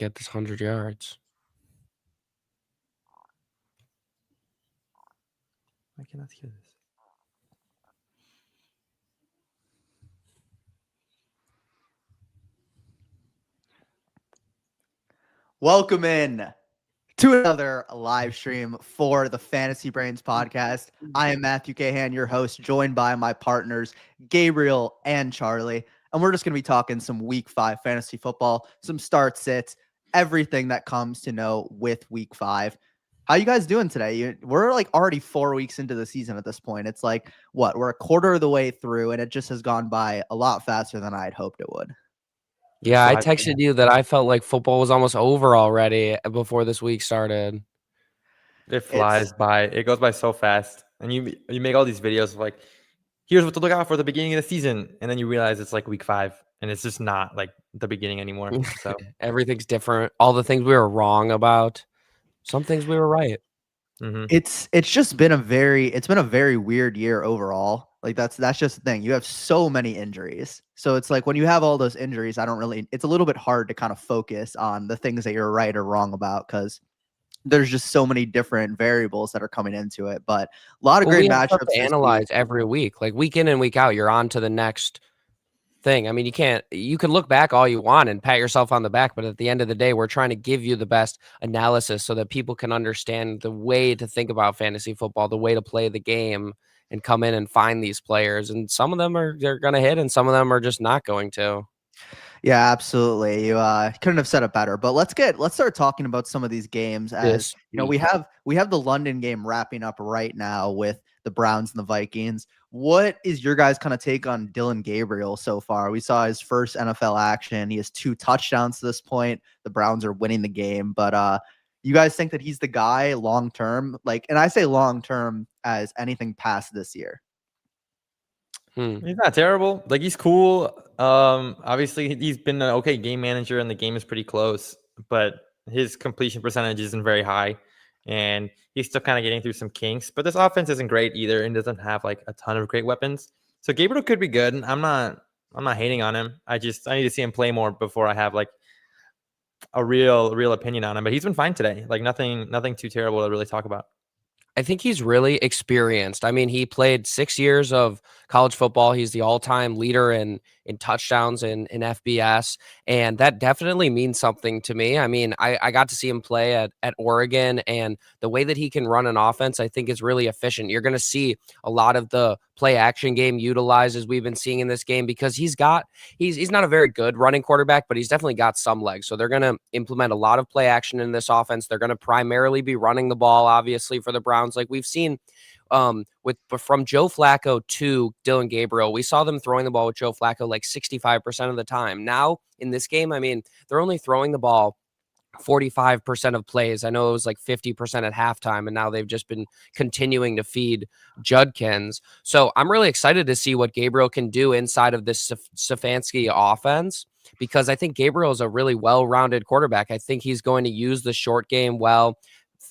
get this 100 yards. I cannot hear this. Welcome in to another live stream for the Fantasy Brains podcast. I am Matthew Kahan, your host, joined by my partners, Gabriel and Charlie. And we're just going to be talking some week 5 fantasy football, some start sits, everything that comes to know with week 5. How you guys doing today? We're like already 4 weeks into the season at this point. It's like, what? We're a quarter of the way through, and it just has gone by a lot faster than I had hoped it would. Yeah, I texted you that I felt like football was almost over already before this week started. It flies by. It goes by so fast. And you make all these videos of like, here's what to look out for at the beginning of the season. And then you realize it's like week 5 and it's just not like the beginning anymore. So everything's different. All the things we were wrong about, some things we were right. Mm-hmm. It's just been a very weird year overall. Like that's just the thing. You have so many injuries. So it's like when you have all those injuries, it's a little bit hard to kind of focus on the things that you're right or wrong about because there's just so many different variables that are coming into it. But a lot of great matchups to analyze every week, like week in and week out. You're on to the next thing. I mean, you can look back all you want and pat yourself on the back, but at the end of the day, we're trying to give you the best analysis so that people can understand the way to think about fantasy football, the way to play the game, and come in and find these players. And some of them they're going to hit, and some of them are just not going to. Yeah, absolutely. You couldn't have said it better. But let's start talking about some of these games. As you know, we have the London game wrapping up right now with the Browns and the Vikings. What is your guys' kind of take on Dylan Gabriel so far? We saw his first NFL action. He has 2 touchdowns to this point. The Browns are winning the game, but you guys think that he's the guy long term? Like, and I say long term as anything past this year. He's not terrible. Like, he's cool. Obviously he's been an okay game manager and the game is pretty close, but his completion percentage isn't very high and he's still kind of getting through some kinks, but this offense isn't great either and doesn't have like a ton of great weapons. So Gabriel could be good. I'm not hating on him. I need to see him play more before I have like a real opinion on him, but he's been fine today. Like nothing too terrible to really talk about. I think he's really experienced. I mean, he played 6 years of college football. He's the all-time leader in touchdowns in FBS, and that definitely means something to me. I mean, I got to see him play at Oregon, and the way that he can run an offense, I think, is really efficient. You're going to see a lot of the play-action game utilized as we've been seeing in this game because he's not a very good running quarterback, but he's definitely got some legs. So they're going to implement a lot of play-action in this offense. They're going to primarily be running the ball, obviously, for the Browns. Like we've seen from Joe Flacco to Dylan Gabriel, we saw them throwing the ball with Joe Flacco like 65% of the time. Now in this game, I mean, they're only throwing the ball 45% of plays. I know it was like 50% at halftime, and now they've just been continuing to feed Judkins. So I'm really excited to see what Gabriel can do inside of this Stefanski offense, because I think Gabriel is a really well-rounded quarterback. I think he's going to use the short game well,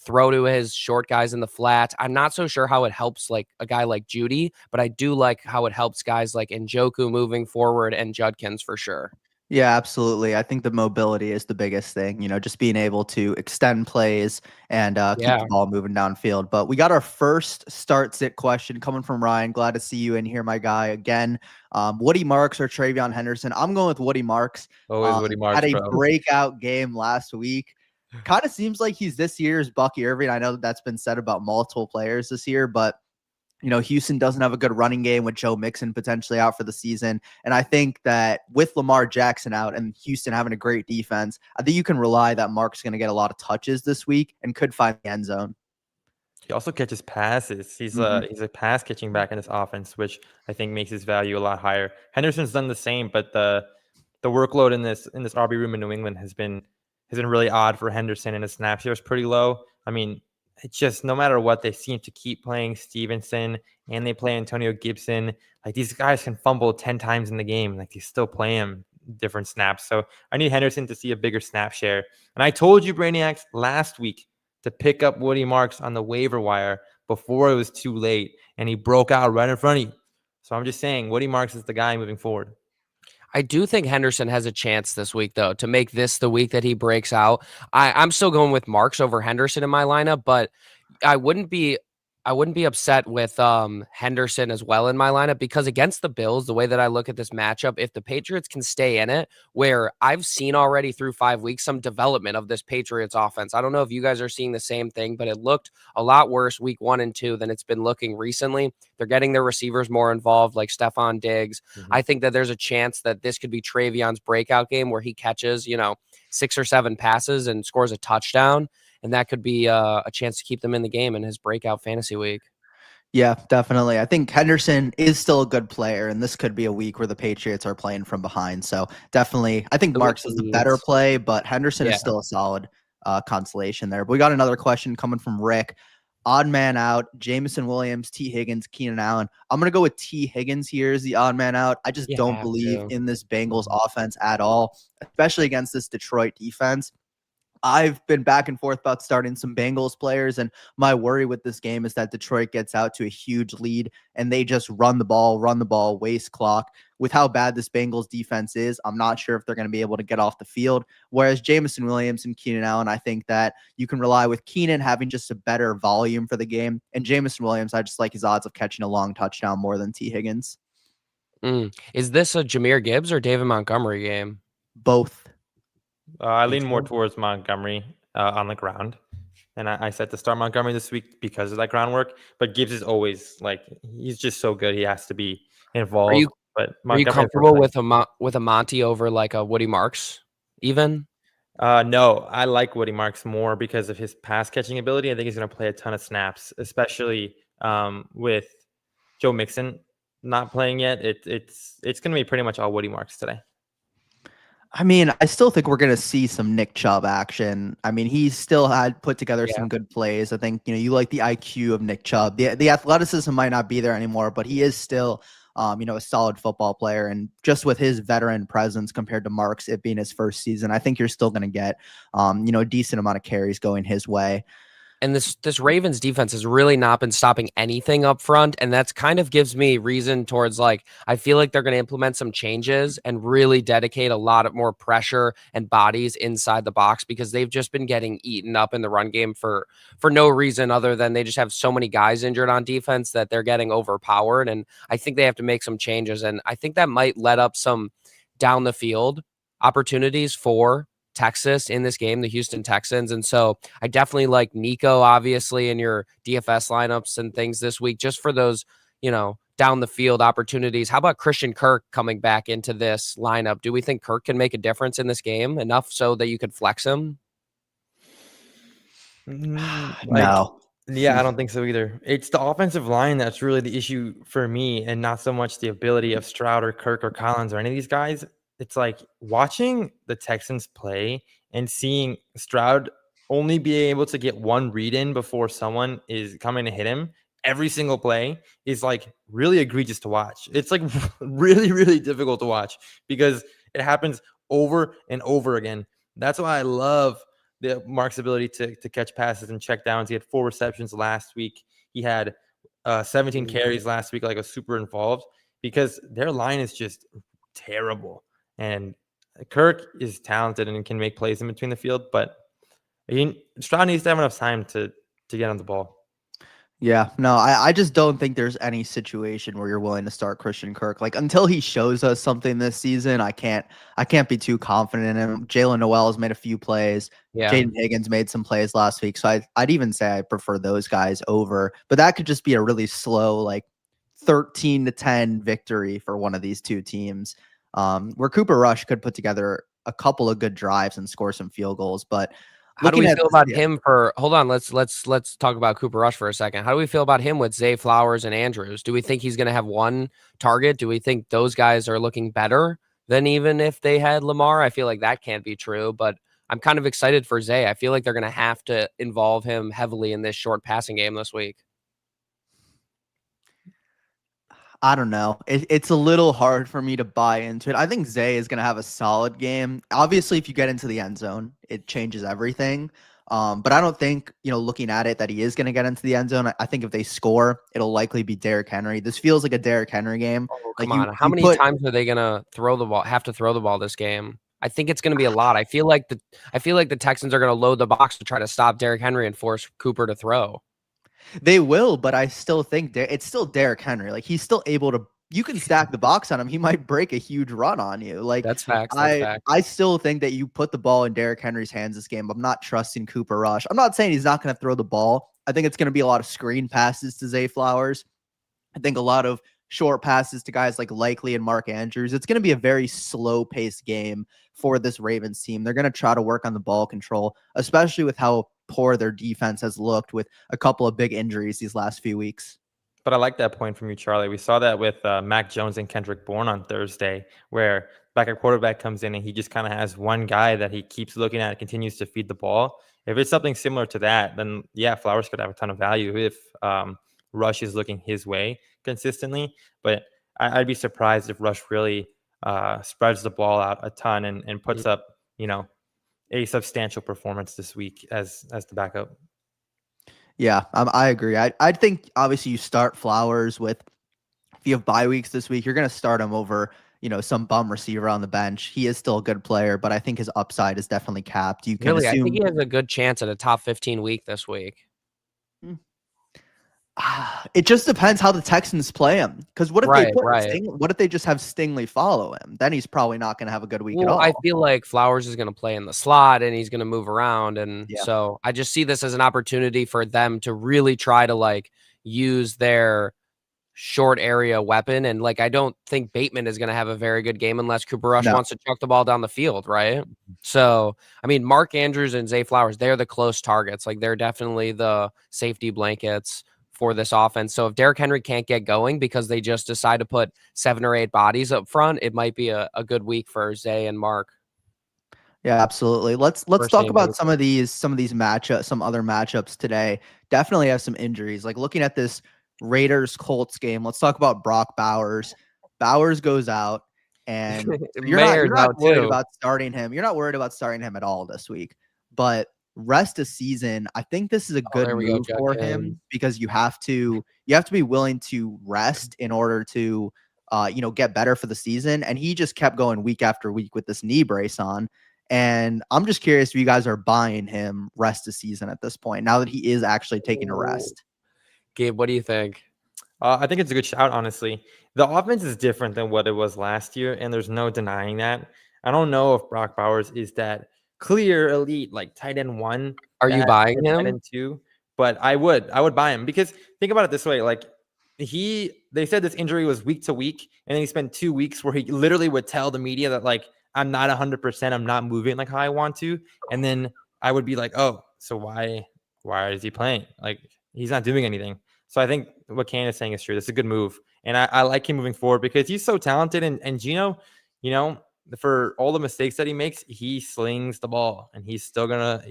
throw to his short guys in the flat. I'm not so sure how it helps like a guy like Judy, but I do like how it helps guys like Njoku moving forward and Judkins for sure. Yeah, absolutely. I think the mobility is the biggest thing, just being able to extend plays and keep the ball moving downfield. But we got our first start sit question coming from Ryan. Glad to see you in here, my guy. Again, Woody Marks or Travion Henderson? I'm going with Woody Marks. Always Woody Marks, had a breakout game last week. Kind of seems like he's this year's Bucky Irving. I know that's been said about multiple players this year, but Houston doesn't have a good running game with Joe Mixon potentially out for the season. And I think that with Lamar Jackson out and Houston having a great defense, I think you can rely that Mark's going to get a lot of touches this week and could find the end zone. He also catches passes. He's a pass catching back in this offense, which I think makes his value a lot higher. Henderson's done the same, but the workload in this RB room in New England has been really odd for Henderson, and his snap share is pretty low. I mean, it's just no matter what, they seem to keep playing Stevenson and they play Antonio Gibson. Like, these guys can fumble 10 times in the game. Like, they still play him different snaps. So I need Henderson to see a bigger snap share. And I told you, Brainiacs, last week to pick up Woody Marks on the waiver wire before it was too late. And he broke out right in front of you. So I'm just saying, Woody Marks is the guy moving forward. I do think Henderson has a chance this week, though, to make this the week that he breaks out. I'm still going with Marks over Henderson in my lineup, but I wouldn't be I wouldn't be upset with Henderson as well in my lineup because against the Bills, the way that I look at this matchup, if the Patriots can stay in it, where I've seen already through 5 weeks some development of this Patriots offense. I don't know if you guys are seeing the same thing, but it looked a lot worse week 1 and 2 than it's been looking recently. They're getting their receivers more involved, like Stephon Diggs. I think that there's a chance that this could be Travion's breakout game where he catches, 6 or 7 passes and scores a touchdown. And that could be a chance to keep them in the game in his breakout fantasy week. Yeah, definitely. I think Henderson is still a good player, and this could be a week where the Patriots are playing from behind. So definitely, I think Marks is the better play, but Henderson is still a solid consolation there. But we got another question coming from Rick. Odd man out, Jameson Williams, T. Higgins, Keenan Allen. I'm going to go with T. Higgins here as the odd man out. I just don't believe in this Bengals offense at all, especially against this Detroit defense. I've been back and forth about starting some Bengals players, and my worry with this game is that Detroit gets out to a huge lead and they just run the ball, waste clock. With how bad this Bengals defense is, I'm not sure if they're going to be able to get off the field. Whereas Jameson Williams and Keenan Allen, I think that you can rely with Keenan having just a better volume for the game. And Jameson Williams, I just like his odds of catching a long touchdown more than T. Higgins. Is this a Jahmyr Gibbs or David Montgomery game? Both. I lean more towards Montgomery on the ground. And I said to start Montgomery this week because of that groundwork. But Gibbs is always he's just so good. He has to be involved. Are you comfortable with a Monty over like a Woody Marks even? No, I like Woody Marks more because of his pass catching ability. I think he's going to play a ton of snaps, especially with Joe Mixon not playing yet. It's going to be pretty much all Woody Marks today. I mean, I still think we're going to see some Nick Chubb action. I mean, he still had put together some good plays. I think, you like the IQ of Nick Chubb. The athleticism might not be there anymore, but he is still, a solid football player. And just with his veteran presence compared to Marks, it being his first season, I think you're still going to get, a decent amount of carries going his way. And this Ravens defense has really not been stopping anything up front. And that's kind of gives me reason towards I feel like they're going to implement some changes and really dedicate a lot of more pressure and bodies inside the box because they've just been getting eaten up in the run game for no reason other than they just have so many guys injured on defense that they're getting overpowered. And I think they have to make some changes. And I think that might let up some down the field opportunities for Texas in this game, the Houston Texans. And so I definitely like Nico, obviously, in your DFS lineups and things this week, just for those, down the field opportunities. How about Christian Kirk coming back into this lineup? Do we think Kirk can make a difference in this game enough so that you could flex him? No. Yeah, I don't think so either. It's the offensive line that's really the issue for me and not so much the ability of Stroud or Kirk or Collins or any of these guys. It's like watching the Texans play and seeing Stroud only be able to get one read in before someone is coming to hit him every single play is really egregious to watch. It's really, really difficult to watch because it happens over and over again. That's why I love the Mark's ability to catch passes and check downs. He had 4 receptions last week. He had 17 carries last week, was super involved because their line is just terrible. And Kirk is talented and can make plays in between the field, but Stroud needs to have enough time to get on the ball. Yeah, no, I just don't think there's any situation where you're willing to start Christian Kirk. Until he shows us something this season, I can't be too confident in him. Jalen Noel has made a few plays. Yeah. Jaden Higgins made some plays last week. So I'd even say I prefer those guys over. But that could just be a really slow, 13-10 victory for one of these two teams. Where Cooper Rush could put together a couple of good drives and score some field goals. But how do we feel about him hold on, let's talk about Cooper Rush for a second. How do we feel about him with Zay Flowers and Andrews? Do we think he's going to have one target? Do we think those guys are looking better than even if they had Lamar? I feel like that can't be true, but I'm kind of excited for Zay. I feel like they're going to have to involve him heavily in this short passing game this week. I don't know. It's a little hard for me to buy into it. I think Zay is going to have a solid game. Obviously, if you get into the end zone, it changes everything. But I don't think, looking at it, that he is going to get into the end zone. I think if they score, it'll likely be Derrick Henry. This feels like a Derrick Henry game. Oh, Like come on. How many times are they gonna have to throw the ball this game? I think it's gonna be a lot. I feel like the Texans are gonna load the box to try to stop Derrick Henry and force Cooper to throw. They will, but I still think it's still Derrick Henry. Like, he's still able to. You can stack the box on him. He might break a huge run on you. Like, That's facts. I still think that you put the ball in Derrick Henry's hands this game. I'm not trusting Cooper Rush. I'm not saying he's not going to throw the ball. I think it's going to be a lot of screen passes to Zay Flowers. I think a lot of short passes to guys like Likely and Mark Andrews. It's going to be a very slow-paced game for this Ravens team. They're going to try to work on the ball control, especially with how poor their defense has looked with a couple of big injuries these last few weeks. But I like that point from you, Charlie. We saw that with Mac Jones and Kendrick Bourne on Thursday, where backup quarterback comes in and he just kind of has one guy that he keeps looking at and continues to feed the ball. If it's something similar to that, then yeah, Flowers could have a ton of value if Rush is looking his way consistently. But I'd be surprised if Rush really spreads the ball out a ton and puts up, a substantial performance this week as the backup. Yeah, I agree. I think obviously you start Flowers with, if you have bye weeks this week, you're going to start him over, some bum receiver on the bench. He is still a good player, but I think his upside is definitely capped. You can I think he has a good chance at a top 15 week this week. It just depends how the Texans play him. Because what if what if they just have Stingley follow him? Then he's probably not going to have a good week at all. I feel like Flowers is going to play in the slot and he's going to move around, and so I just see this as an opportunity for them to really try to use their short area weapon. And I don't think Bateman is going to have a very good game unless Cooper Rush wants to chuck the ball down the field, right? So I mean, Mark Andrews and Zay Flowers, they're the close targets. They're definitely the safety blankets for this offense. So if Derrick Henry can't get going because they just decide to put 7 or 8 bodies up front, it might be a good week for Zay and Mark. Yeah, absolutely. Let's talk about some of these matchups, some other matchups today. Definitely have some injuries. Looking at this Raiders Colts game, let's talk about Brock Bowers. Bowers goes out, and you're not worried about starting him. You're not worried about starting him at all this week. But rest of season, I think this is a good move for him because you have to be willing to rest in order to get better for the season. And he just kept going week after week with this knee brace on. And I'm just curious if you guys are buying him rest of season at this point, now that he is actually taking a rest. Gabe, what do you think? I think it's a good shout, honestly. The offense is different than what it was last year, and there's no denying that. I don't know if Brock Bowers is that clear elite tight end 1. Are you buying him? Tight end 2, but I would buy him because think about it this way: they said this injury was week to week, and then he spent 2 weeks where he literally would tell the media that I'm not 100%, I'm not moving how I want to, and then I would be like, oh, so why is he playing? He's not doing anything. So I think what Kahan is saying is true. This is a good move, and I like him moving forward because he's so talented, and Gino, for all the mistakes that he makes, he slings the ball, and he's still gonna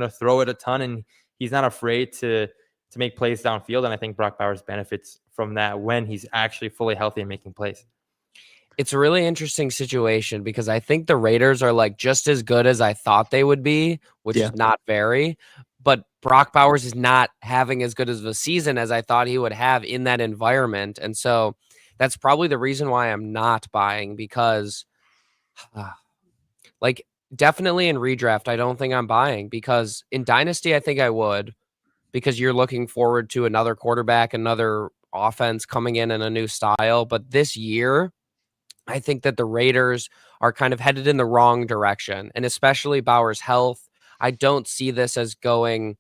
throw it a ton, and he's not afraid to make plays downfield. And I think Brock Bowers benefits from that when he's actually fully healthy and making plays. It's a really interesting situation because I think the Raiders are just as good as I thought they would be, which is not very. But Brock Bowers is not having as good as a season as I thought he would have in that environment, and so that's probably the reason why I'm not buying because. Definitely in redraft, I don't think I'm buying because in Dynasty, I think I would because you're looking forward to another quarterback, another offense coming in a new style. But this year, I think that the Raiders are kind of headed in the wrong direction, and especially Bauer's health. I don't see this as going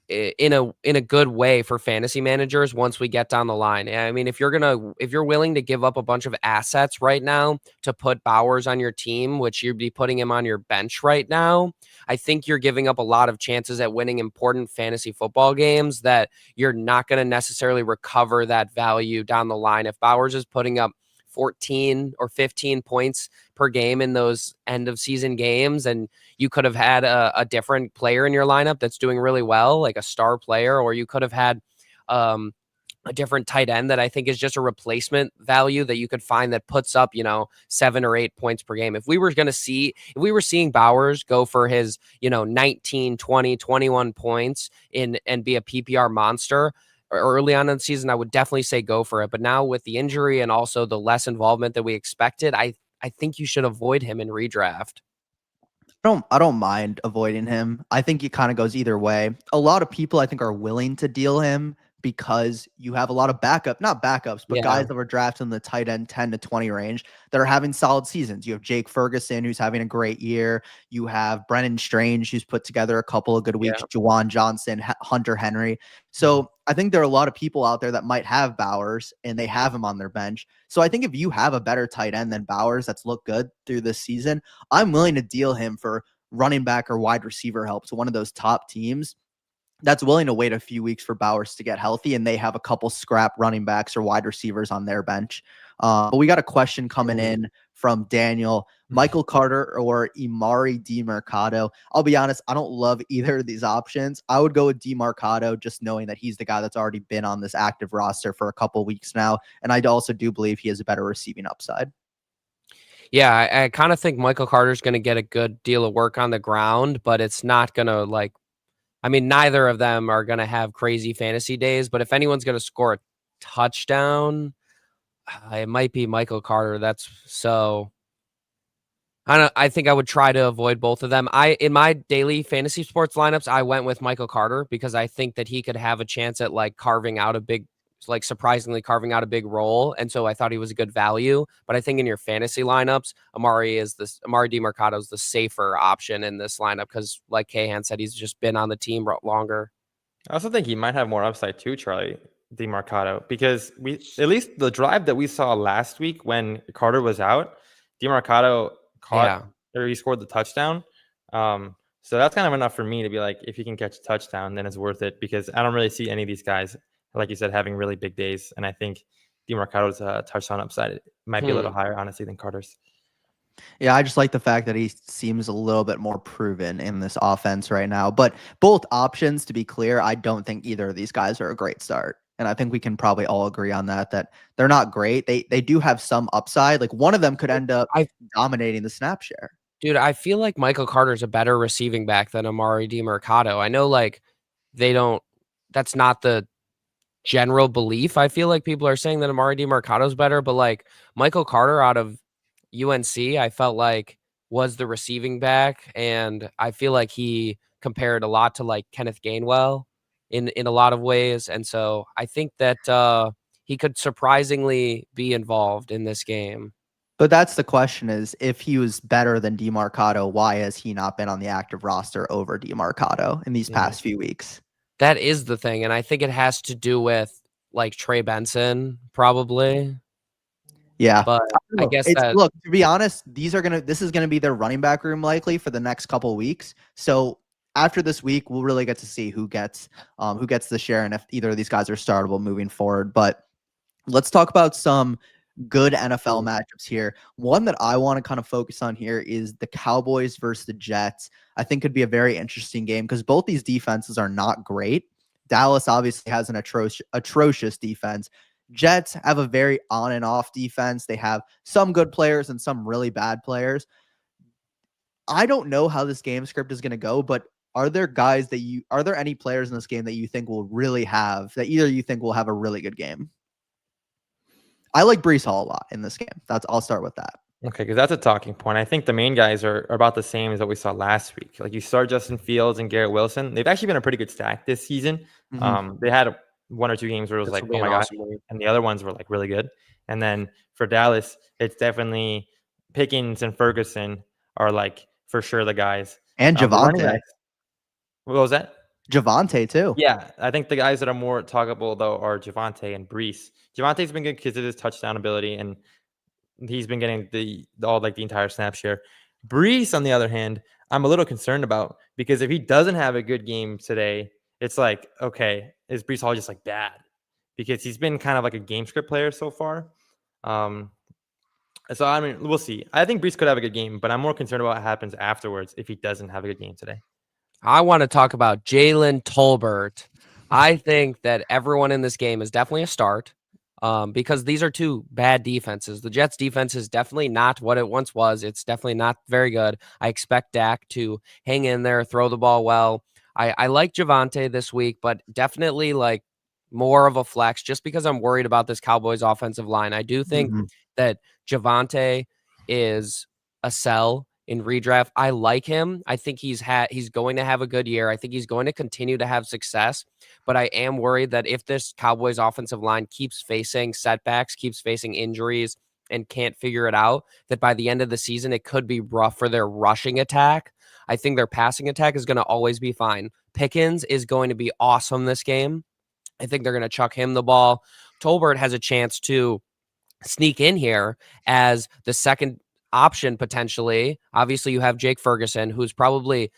in a good way for fantasy managers once we get down the line. I mean, if you're willing to give up a bunch of assets right now to put Bowers on your team, which you'd be putting him on your bench right now, I think you're giving up a lot of chances at winning important fantasy football games that you're not going to necessarily recover that value down the line. If Bowers is putting up 14 or 15 points per game in those end of season games, and you could have had a different player in your lineup that's doing really well, like a star player, or you could have had a different tight end that I think is just a replacement value that you could find that puts up, 7 or 8 points per game. If we were seeing Bowers go for his, 19, 20, 21 points and be a PPR monster early on in the season, I would definitely say go for it. But now with the injury and also the less involvement that we expected, I think you should avoid him in redraft. I don't mind avoiding him. I think it kind of goes either way. A lot of people I think are willing to deal him because you have a lot of not backups, but guys that were drafted in the tight end 10 to 20 range that are having solid seasons. You have Jake Ferguson, who's having a great year. You have Brennan Strange, who's put together a couple of good weeks. Juwan Johnson, Hunter Henry. So I think there are a lot of people out there that might have Bowers and they have him on their bench. So I think if you have a better tight end than Bowers that's looked good through this season, I'm willing to deal him for running back or wide receiver help to one of those top teams that's willing to wait a few weeks for Bowers to get healthy and they have a couple scrap running backs or wide receivers on their bench. But we got a question coming in from Daniel. Michael Carter or Emari DeMercado. I'll be honest, I don't love either of these options. I would go with DeMercado just knowing that he's the guy that's already been on this active roster for a couple weeks now. And I also do believe he has a better receiving upside. Yeah, I kind of think Michael Carter's going to get a good deal of work on the ground, but it's not going to neither of them are going to have crazy fantasy days, but if anyone's going to score a touchdown, it might be Michael Carter. I think I would try to avoid both of them. In my daily fantasy sports lineups, I went with Michael Carter because I think that he could have a chance at surprisingly carving out a big role. And so I thought he was a good value. But I think in your fantasy lineups, Emari DeMercado is the safer option in this lineup because, like Kahan said, he's just been on the team longer. I also think he might have more upside too, Charlie DeMercado, because at least the drive that we saw last week when Carter was out, DeMercado he scored the touchdown. So that's kind of enough for me to be like, if he can catch a touchdown, then it's worth it, because I don't really see any of these guys, like you said, having really big days. And I think DeMercado's touchdown upside might be a little higher, honestly, than Carter's. Yeah, I just like the fact that he seems a little bit more proven in this offense right now. But both options, to be clear, I don't think either of these guys are a great start. And I think we can probably all agree on that they're not great. They do have some upside. Like one of them could end up dominating the snap share. Dude, I feel like Michael Carter's a better receiving back than Emari DeMercado. I know that's not the general belief. I feel like people are saying that Emari DeMercado's better, but Michael Carter out of UNC, I felt like was the receiving back, and I feel like he compared a lot to Kenneth Gainwell in a lot of ways, and so I think that he could surprisingly be involved in this game. But that's the question: is if he was better than DeMercado, why has he not been on the active roster over DeMercado in these past few weeks? That is the thing, and I think it has to do with Trey Benson, probably. Yeah, but I guess look, to be honest, this is gonna be their running back room likely for the next couple of weeks. So after this week, we'll really get to see who gets the share and if either of these guys are startable moving forward. But let's talk about some good NFL matchups here. One that I want to kind of focus on here is the Cowboys versus the Jets. I think could be a very interesting game because both these defenses are not great. Dallas obviously has an atrocious defense. Jets have a very on and off defense. They have some good players and some really bad players. I don't know how this game script is going to go, but are there any players in this game that you think will really have a really good game? I like Breece Hall a lot in this game. I'll start with that. Okay, because that's a talking point. I think the main guys are about the same as what we saw last week. Like you start Justin Fields and Garrett Wilson. They've actually been a pretty good stack this season. They had one or two games where it was oh my gosh, and the other ones were really good. And then for Dallas, it's definitely Pickens and Ferguson are for sure the guys. And Javonte. What was that? Javonte too. Yeah, I think the guys that are more talkable though are Javonte and Breece. Javonte's been good because of his touchdown ability, and he's been getting the entire snap share. Breece, on the other hand, I'm a little concerned about because if he doesn't have a good game today, it's okay, is Breece Hall just bad? Because he's been kind of a game script player so far. So I mean, we'll see. I think Breece could have a good game, but I'm more concerned about what happens afterwards if he doesn't have a good game today. I want to talk about Jalen Tolbert. I think that everyone in this game is definitely a start. Because these are two bad defenses. The Jets defense is definitely not what it once was. It's definitely not very good. I expect Dak to hang in there, throw the ball well. I like Javonte this week, but definitely like more of a flex just because I'm worried about this Cowboys offensive line. I do think that Javonte is a sell in redraft. I like him. I think he's going to have a good year. I think he's going to continue to have success. But I am worried that if this Cowboys offensive line keeps facing setbacks, keeps facing injuries, and can't figure it out, that by the end of the season, it could be rough for their rushing attack. I think their passing attack is going to always be fine. Pickens is going to be awesome this game. I think they're going to chuck him the ball. Tolbert has a chance to sneak in here as the second option potentially. Obviously, you have Jake Ferguson, who's probably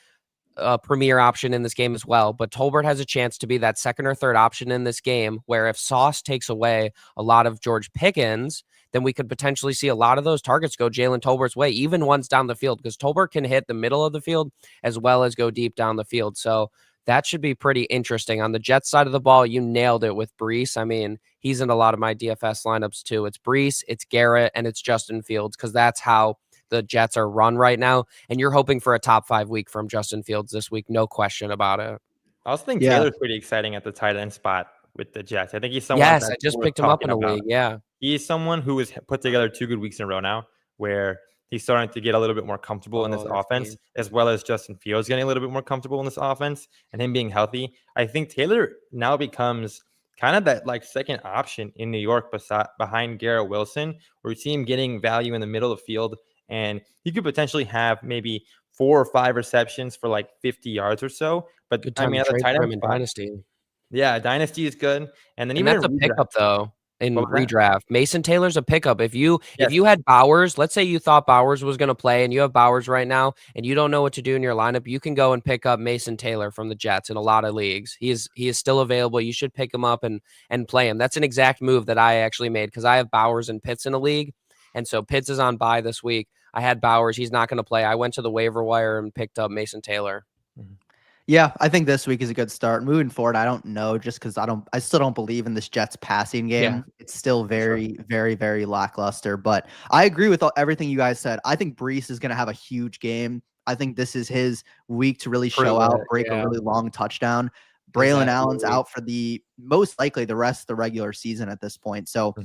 a premier option in this game as well. But Tolbert has a chance to be that second or third option in this game, where if Sauce takes away a lot of George Pickens, then we could potentially see a lot of those targets go Jalen Tolbert's way, even ones down the field, because Tolbert can hit the middle of the field as well as go deep down the field. So that should be pretty interesting. On the Jets side of the ball, you nailed it with Brees. I mean, he's in a lot of my DFS lineups too. It's Brees, it's Garrett, and it's Justin Fields, because that's how the Jets are run right now. And you're hoping for a top 5 week from Justin Fields this week. No question about it. I also think Taylor's pretty exciting at the tight end spot with the Jets. I think he's someone. Yes, I just picked him up in a league. Yeah. He's someone who has put together 2 good weeks in a row now, where he's starting to get a little bit more comfortable in this offense, as well as Justin Fields getting a little bit more comfortable in this offense and him being healthy. I think Taylor now becomes kind of that like second option in New York behind Garrett Wilson, where we see him getting value in the middle of the field, and he could potentially have maybe 4 or 5 receptions for like 50 yards or so. But I mean, at the tight end spot, Dynasty. Yeah, Dynasty is good. And then even that's a pickup though. In redraft, Mason Taylor's a pickup. If you had Bowers, let's say you thought Bowers was going to play and you have Bowers right now and you don't know what to do in your lineup, you can go and pick up Mason Taylor from the Jets in a lot of leagues. He is still available. You should pick him up and play him. That's an exact move that I actually made, because I have Bowers and Pitts in a league, and so Pitts is on bye this week. I had Bowers. He's not going to play. I went to the waiver wire and picked up Mason Taylor. Yeah, I think this week is a good start. Moving forward, I don't know, just because I still don't believe in this Jets passing game. Yeah. It's still very, very, very lackluster. But I agree with everything you guys said. I think Brees is going to have a huge game. I think this is his week to really show out, break a really long touchdown. Braylon Allen's out for the most likely the rest of the regular season at this point. So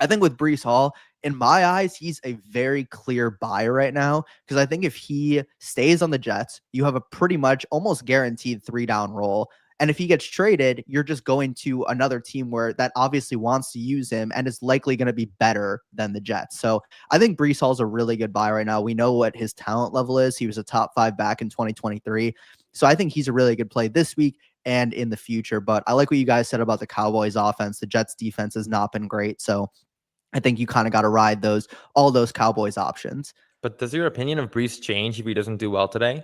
I think with Brees Hall, in my eyes, he's a very clear buy right now, because I think if he stays on the Jets, you have a pretty much almost guaranteed 3-down role. And if he gets traded, you're just going to another team where that obviously wants to use him and is likely going to be better than the Jets. So I think Brees Hall's a really good buy right now. We know what his talent level is. He was a top 5 back in 2023. So I think he's a really good play this week and in the future. But I like what you guys said about the Cowboys offense. The Jets defense has not been great. So I think you kind of got to ride all those Cowboys options. But does your opinion of Brees change if he doesn't do well today?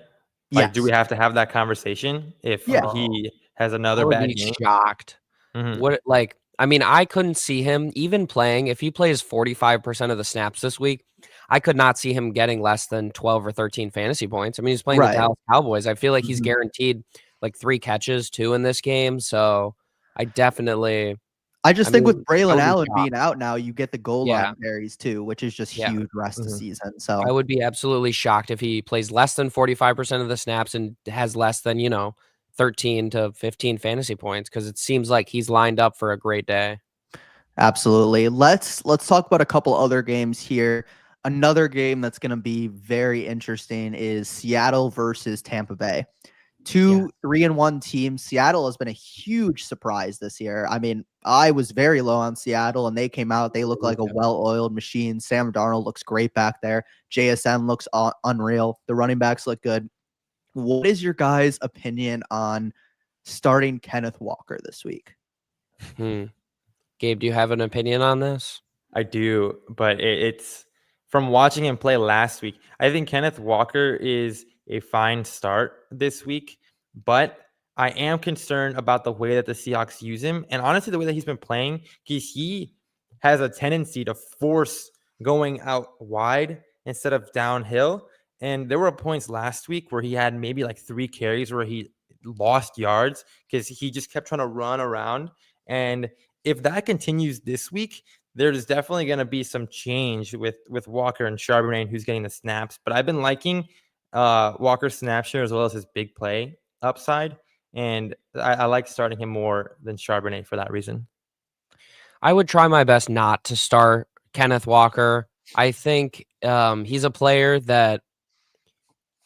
Like, do we have to have that conversation if he has another bad game? Shocked. I mean, I couldn't see him even playing. If he plays 45% of the snaps this week, I could not see him getting less than 12 or 13 fantasy points. I mean, he's playing the Dallas Cowboys. I feel like he's guaranteed like 3 catches too in this game. So I just think with Braylon Allen being out now, you get the goal line carries too, which is just huge rest of the season. So I would be absolutely shocked if he plays less than 45% of the snaps and has less than, 13 to 15 fantasy points, because it seems like he's lined up for a great day. Absolutely. Let's talk about a couple other games here. Another game that's going to be very interesting is Seattle versus Tampa Bay. 2 3-1 teams. Seattle has been a huge surprise this year. I mean, I was very low on Seattle, and they came out. They look like a well-oiled machine. Sam Darnold looks great back there. JSN looks unreal. The running backs look good. What is your guys' opinion on starting Kenneth Walker this week? Gabe, do you have an opinion on this? I do, but it's from watching him play last week. I think Kenneth Walker is a fine start this week, but I am concerned about the way that the Seahawks use him. And honestly, the way that he's been playing, because he has a tendency to force going out wide instead of downhill. And there were points last week where he had maybe like 3 carries where he lost yards because he just kept trying to run around. And if that continues this week, there's definitely going to be some change with Walker and Charbonnet, who's getting the snaps. But I've been liking Walker's snap share as well as his big play upside. And I like starting him more than Charbonnet for that reason. I would try my best not to start Kenneth Walker. I think he's a player that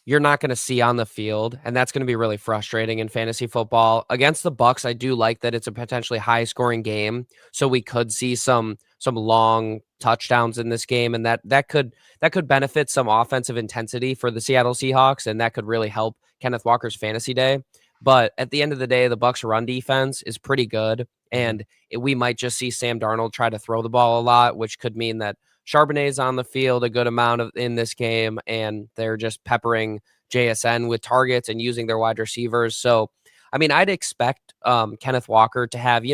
you're not going to see on the field, and that's going to be really frustrating in fantasy football. Against the Bucks, I do like that it's a potentially high-scoring game, so we could see some long touchdowns in this game, and that could benefit some offensive intensity for the Seattle Seahawks, and that could really help Kenneth Walker's fantasy day. But at the end of the day, the Bucks' run defense is pretty good, and we might just see Sam Darnold try to throw the ball a lot, which could mean that Charbonnet's on the field a good amount in this game, and they're just peppering JSN with targets and using their wide receivers. So, I mean, I'd expect Kenneth Walker to have,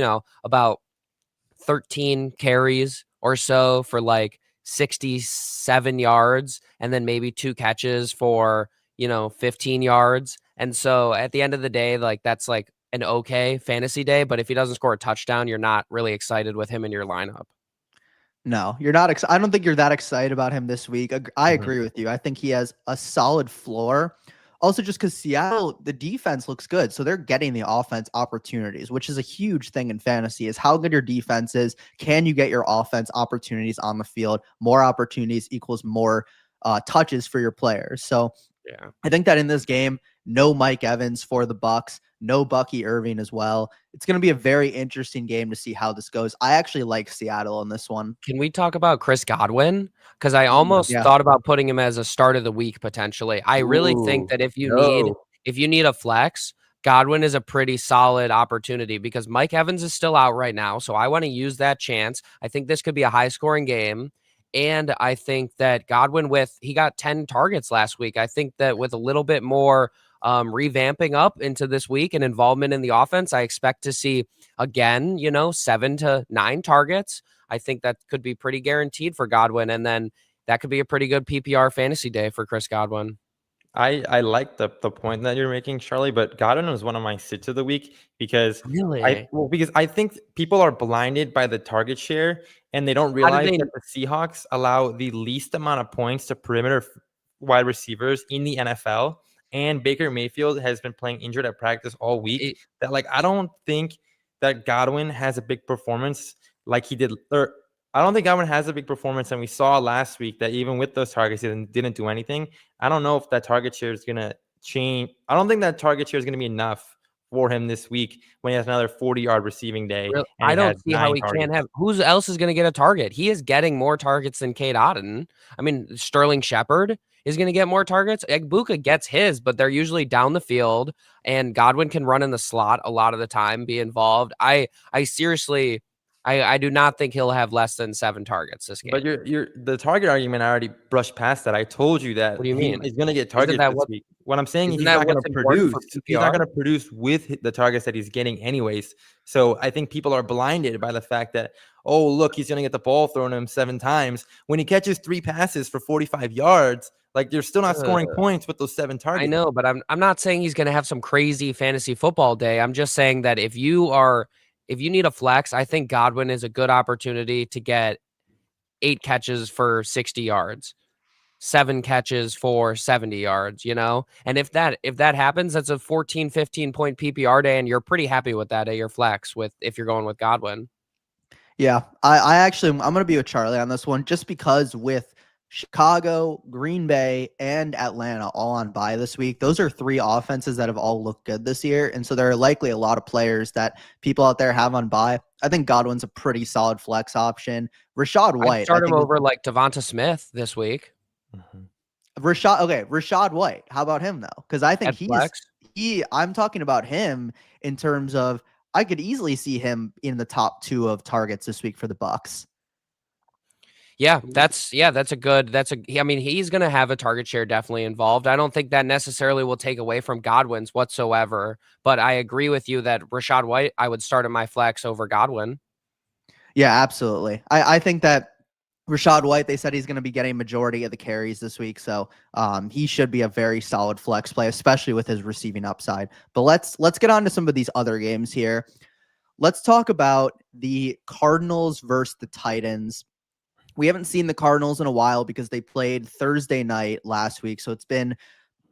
about 13 carries or so for like 67 yards, and then maybe 2 catches for, 15 yards. And so at the end of the day, like that's like an okay fantasy day. But if he doesn't score a touchdown, you're not really excited with him in your lineup. No, you're not. I don't think you're that excited about him this week. I agree with you. I think he has a solid floor. Also, just because Seattle, the defense looks good. So they're getting the offense opportunities, which is a huge thing in fantasy, is how good your defense is. Can you get your offense opportunities on the field? More opportunities equals more touches for your players. So yeah, I think that in this game, no Mike Evans for the Bucks, no Bucky Irving as well. It's going to be a very interesting game to see how this goes. I actually like Seattle in this one. Can we talk about Chris Godwin? Because I almost thought about putting him as a start of the week potentially. I really think that if you need a flex, Godwin is a pretty solid opportunity because Mike Evans is still out right now. So I want to use that chance. I think this could be a high scoring game. And I think that Godwin, he got 10 targets last week. I think that with a little bit more revamping up into this week and involvement in the offense, I expect to see, again, 7 to 9 targets. I think that could be pretty guaranteed for Godwin. And then that could be a pretty good PPR fantasy day for Chris Godwin. I like the point that you're making, Charlie, but Godwin was one of my sits of the week because because I think people are blinded by the target share and they don't realize that the Seahawks allow the least amount of points to perimeter wide receivers in the NFL. And Baker Mayfield has been playing injured at practice all week. I don't think that Godwin has a big performance like he did. I don't think Godwin has a big performance, and we saw last week that even with those targets, he didn't do anything. I don't know if that target share is going to change. I don't think that target share is going to be enough for him this week when he has another 40-yard receiving day. Really? I don't see how he can't have. Who else is going to get a target? He is getting more targets than Cade Otton. I mean, Sterling Shepard is going to get more targets. Egbuka gets his, but they're usually down the field, and Godwin can run in the slot a lot of the time, be involved. I seriously... I do not think he'll have less than 7 targets this game. But the target argument, I already brushed past that. I told you that. What do you mean? He's going to get targets this week. What I'm saying is he's not going to produce. He's not going to produce with the targets that he's getting anyways. So I think people are blinded by the fact that, oh, look, he's going to get the ball thrown to him 7 times. When he catches 3 passes for 45 yards, like you're still not scoring points with those 7 targets. I know, but I'm not saying he's going to have some crazy fantasy football day. I'm just saying that if you need a flex, I think Godwin is a good opportunity to get 8 catches for 60 yards, 7 catches for 70 yards, And if that happens, that's a 14, 15 point PPR day, and you're pretty happy with that at your flex if you're going with Godwin. Yeah, I'm going to be with Charlie on this one just because with Chicago, Green Bay, and Atlanta all on bye this week. Those are 3 offenses that have all looked good this year. And so there are likely a lot of players that people out there have on bye. I think Godwin's a pretty solid flex option. Rashad White. I'd start him over like Devonta Smith this week. Rashad White. How about him though? Because I think I'm talking about him in terms of I could easily see him in the top 2 of targets this week for the Bucks. Yeah, he's going to have a target share definitely involved. I don't think that necessarily will take away from Godwin's whatsoever, but I agree with you that Rashad White, I would start in my flex over Godwin. Yeah, absolutely. I think that Rachaad White, they said he's going to be getting majority of the carries this week, so he should be a very solid flex play, especially with his receiving upside. But let's get on to some of these other games here. Let's talk about the Cardinals versus the Titans. We haven't seen the Cardinals in a while because they played Thursday night last week, so it's been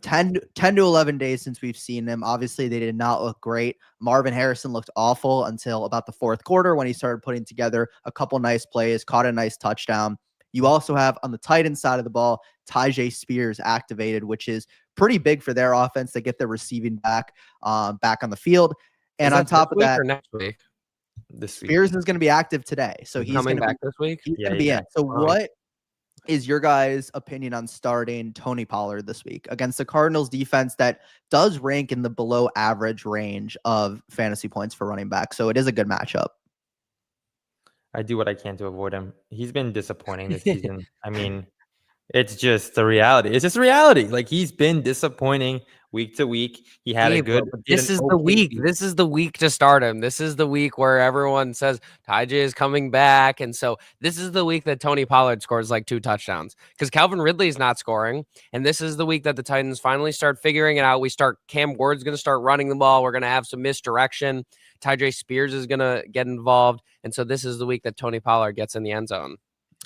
10 to 11 days since we've seen them. Obviously, they did not look great. Marvin Harrison looked awful until about the fourth quarter when he started putting together a couple nice plays, caught a nice touchdown. You also have on the Titans side of the ball, Tyjae Spears activated, which is pretty big for their offense. They get their receiving back on the field. And on top of that, or next week? This week. Spears is going to be active today. So he's coming back this week. He's going to be in. So what is your guys' opinion on starting Tony Pollard this week against the Cardinals defense that does rank in the below average range of fantasy points for running back? So it is a good matchup. I do what I can to avoid him. He's been disappointing this season. I mean, it's just the reality. It's just reality. Like, he's been disappointing week to week. He had a good. This is the week. This is the week to start him. This is the week where everyone says Tyjae is coming back, and so this is the week that Tony Pollard scores like 2 touchdowns because Calvin Ridley is not scoring, and this is the week that the Titans finally start figuring it out. Cam Ward's going to start running the ball. We're going to have some misdirection. Tyjae Spears is going to get involved, and so this is the week that Tony Pollard gets in the end zone.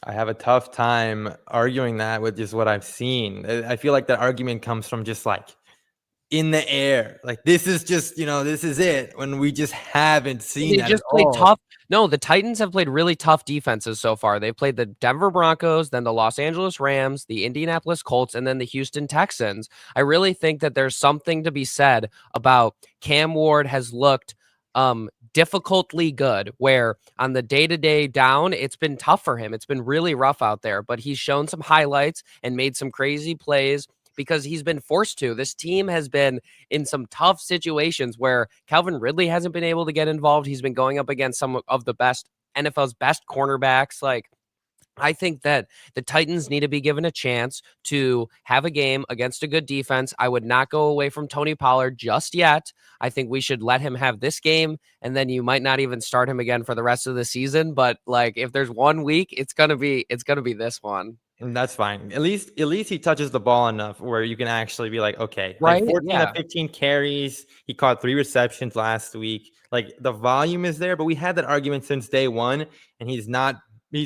I have a tough time arguing that with just what I've seen. I feel like that argument comes from just like in the air. Like, this is just, this is it when we just haven't seen that. They just played tough. No, the Titans have played really tough defenses so far. They've played the Denver Broncos, then the Los Angeles Rams, the Indianapolis Colts, and then the Houston Texans. I really think that there's something to be said about Cam Ward has looked difficultly good, where on the day-to-day down, it's been tough for him. It's been really rough out there, but he's shown some highlights and made some crazy plays because he's been forced to. This team has been in some tough situations where Calvin Ridley hasn't been able to get involved. He's been going up against some of the best NFL's best cornerbacks. Like, I think that the Titans need to be given a chance to have a game against a good defense. I would not go away from Tony Pollard just yet. I think we should let him have this game, and then you might not even start him again for the rest of the season. But like, if there's one week, it's gonna be this one. And that's fine. At least he touches the ball enough where you can actually be like, okay, right? Like 14 to 15 carries. He caught 3 receptions last week. Like, the volume is there, but we had that argument since day one, and he's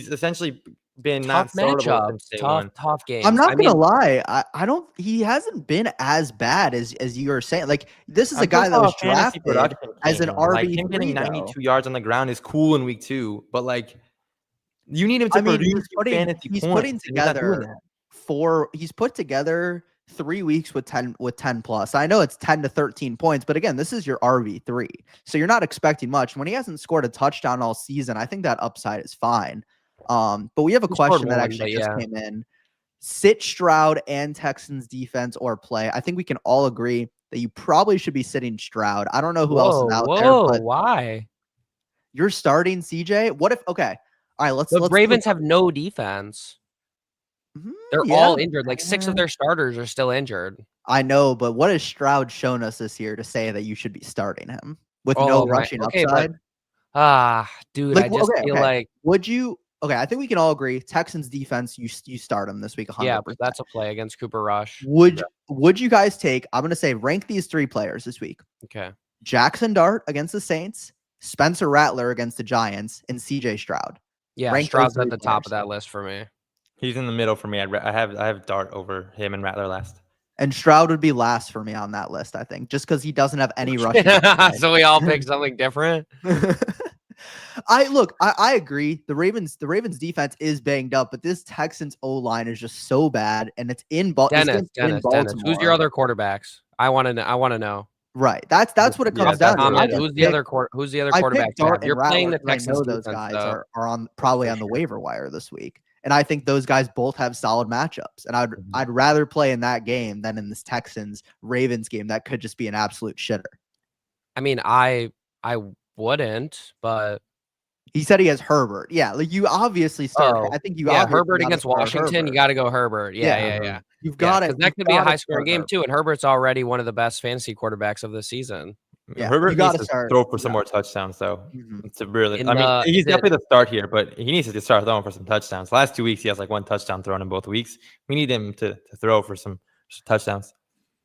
essentially been tough not startable since day one. Tough games. I'm not gonna lie. He hasn't been as bad as you were saying. Like, this is a guy that was drafted as an RB3. Like, him getting 92 yards on the ground is cool in week 2, but like, you need him to produce fantasy points. He's put together 3 weeks with 10 plus. I know it's 10 to 13 points, but again, this is your RB3, so you're not expecting much. When he hasn't scored a touchdown all season, I think that upside is fine. But we have a question that actually just came in. Sit Stroud and Texans defense or play? I think we can all agree that you probably should be sitting Stroud. I don't know who else is out there. But why? You're starting CJ? What if okay. All right, the Ravens have no defense. They're all injured. Like 6 of their starters are still injured. I know, but what has Stroud shown us this year to say that you should be starting him with no rushing upside? Dude, I just feel like would you? Okay, I think we can all agree. Texans defense, you start them this week. 100%. Yeah, but that's a play against Cooper Rush. Would you guys take? I'm going to say rank these 3 players this week. Okay, Jackson Dart against the Saints, Spencer Rattler against the Giants, and CJ Stroud. Yeah, Stroud's at the top of that list for me. He's in the middle for me. I have Dart over him and Rattler last. And Stroud would be last for me on that list, I think, just because he doesn't have any rushing. So we all pick something different. I agree. The Ravens defense is banged up, but this Texans O-line is just so bad, and it's in Baltimore. Dennis. Who's your other quarterbacks? I want to know. Right. That's what it comes down to. Who's the other quarterback? You're playing the Texans. I know those guys are probably on the waiver wire this week. And I think those guys both have solid matchups. And I'd rather play in that game than in this Texans-Ravens game that could just be an absolute shitter. I mean, I wouldn't, but he said he has Herbert. Yeah, like you obviously start. I think Herbert against Washington. You got to go Herbert. Yeah. You've got it. That could be a high-scoring game too. And Herbert's already one of the best fantasy quarterbacks of the season. Yeah, Herbert you needs got to to start. throw for some more touchdowns, though. Mhm. To really, In I mean, the he's the definitely the start here, but he needs to just start throwing for some touchdowns. Last 2 weeks, he has like 1 touchdown thrown in both weeks. We need him to throw for some touchdowns.